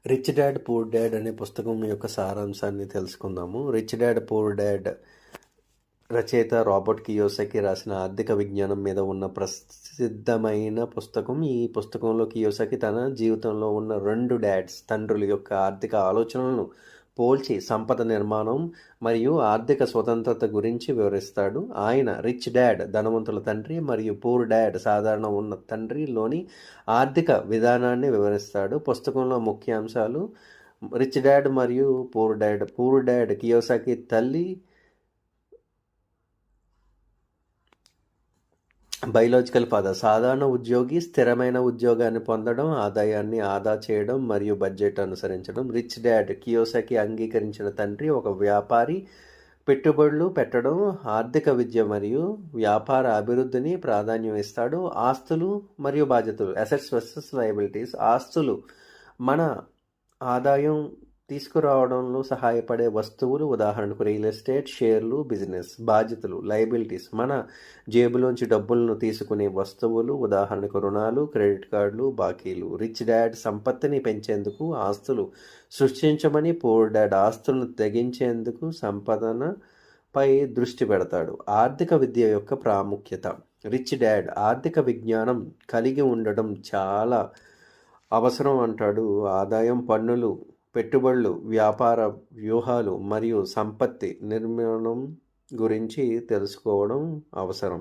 Rich dad poor dad అనే పుస్తకం యొక్క సారాంశాన్ని తెలుసుకుందాము. రిచ్ డాడ్ పూర్ డాడ్ రచయిత రాబర్ట్ కియోసకి రాసిన ఆర్థిక విజ్ఞానం మీద ఉన్న ప్రసిద్ధమైన పుస్తకం. ఈ పుస్తకంలో కియోసకి తన జీవితంలో ఉన్న 2 తండ్రుల యొక్క ఆర్థిక ఆలోచనలను పోల్చి సంపద నిర్మాణం మరియు ఆర్థిక స్వతంత్రత గురించి వివరిస్తాడు. ఆయన రిచ్ డాడ్ ధనవంతుల తండ్రి మరియు పూర్ డాడ్ సాధారణ ఉన్న తండ్రిలోని ఆర్థిక విధానాన్ని వివరిస్తాడు. పుస్తకంలో ముఖ్య అంశాలు: రిచ్ డాడ్ మరియు పూర్ డాడ్ కియోసకి తల్లి బయోలాజికల్ ఫాదర్ సాధారణ ఉద్యోగి, స్థిరమైన ఉద్యోగాన్ని పొందడం, ఆదాయాన్ని ఆదా చేయడం మరియు బడ్జెట్ అనుసరించడం. రిచ్ డాడ్ కియోసకి అంగీకరించిన తండ్రి ఒక వ్యాపారి, పెట్టుబడులు పెట్టడం, ఆర్థిక విద్య మరియు వ్యాపార అభివృద్ధిని ప్రాధాన్యం ఇస్తాడు. ఆస్తులు మరియు బాధ్యతలు, అసెట్స్ వర్సెస్ లయబిలిటీస్. ఆస్తులు మన ఆదాయం తీసుకురావడంలో సహాయపడే వస్తువులు, ఉదాహరణకు రియల్ ఎస్టేట్, షేర్లు, బిజినెస్. బాధ్యతలు లయబిలిటీస్, మన జేబులోంచి డబ్బులను తీసుకునే వస్తువులు, ఉదాహరణకు రుణాలు, క్రెడిట్ కార్డులు, బాకీలు. రిచ్ డాడ్ సంపత్తిని పెంచేందుకు ఆస్తులు సృష్టించమని, పూర్ డాడ్ ఆస్తులను తెగించేందుకు సంపదనపై దృష్టి పెడతాడు. ఆర్థిక విద్య యొక్క ప్రాముఖ్యత. రిచ్ డాడ్ ఆర్థిక విజ్ఞానం కలిగి ఉండడం చాలా అవసరం అంటాడు. ఆదాయం, పన్నులు, పెట్టుబడులు, వ్యాపార వ్యూహాలు మరియు సంపత్తి నిర్మాణం గురించి తెలుసుకోవడం అవసరం.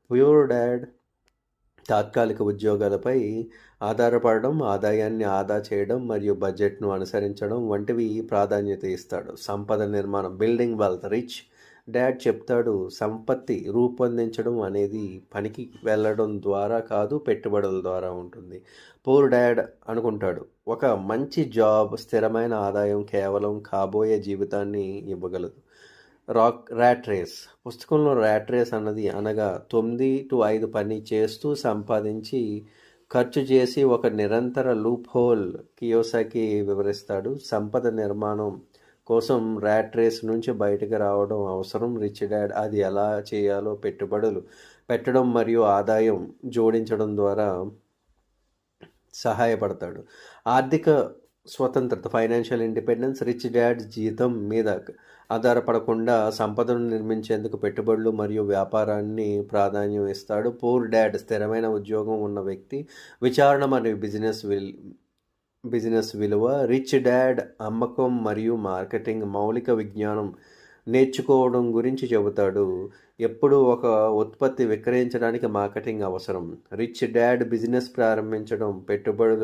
ప్యూర్ డాడ్ తాత్కాలిక ఉద్యోగాలపై ఆధారపడడం, ఆదాయాన్ని ఆదా చేయడం మరియు బడ్జెట్ను అనుసరించడం వంటివి ప్రాధాన్యత ఇస్తాడు. సంపద నిర్మాణం, బిల్డింగ్ వెల్త్. రిచ్ డాడ్ చెప్తాడు, సంపత్తి రూపొందించడం అనేది పనికి వెళ్ళడం ద్వారా కాదు, పెట్టుబడుల ద్వారా ఉంటుంది. పూర్ డాడ్ అనుకుంటాడు, ఒక మంచి జాబ్, స్థిరమైన ఆదాయం కేవలం కాబోయే జీవితాన్ని ఇవ్వగలదు. Rat race. పుస్తకంలో ర్యాట్ రేస్ అనగా 9 to 5 పని చేస్తూ సంపాదించి ఖర్చు చేసి ఒక నిరంతర లూప్ హోల్ కియోసకి వివరిస్తాడు. సంపద నిర్మాణం కోసం ర్యాట్ రేస్ నుంచి బయటకు రావడం అవసరం. రిచ్ డాడ్ అది ఎలా చేయాలో పెట్టుబడులు పెట్టడం మరియు ఆదాయం జోడించడం ద్వారా సహాయపడతాడు. ఆర్థిక స్వతంత్రత, ఫైనాన్షియల్ ఇండిపెండెన్స్. రిచ్ డాడ్ జీతం మీద ఆధారపడకుండా సంపదను నిర్మించేందుకు పెట్టుబడులు మరియు వ్యాపారాన్ని ప్రాధాన్యం ఇస్తాడు. పూర్ డాడ్ స్థిరమైన ఉద్యోగం ఉన్న వ్యక్తి, విచారణ మరియు బిజినెస్ విలువ. రిచ్ డాడ్ అమ్మకం మరియు మార్కెటింగ్ మౌలిక విజ్ఞానం నేర్చుకోవడం గురించి చెబుతాడు. ఎప్పుడు ఒక ఉత్పత్తి విక్రయించడానికి మార్కెటింగ్ అవసరం. రిచ్ డాడ్ బిజినెస్ ప్రారంభించడం, పెట్టుబడులు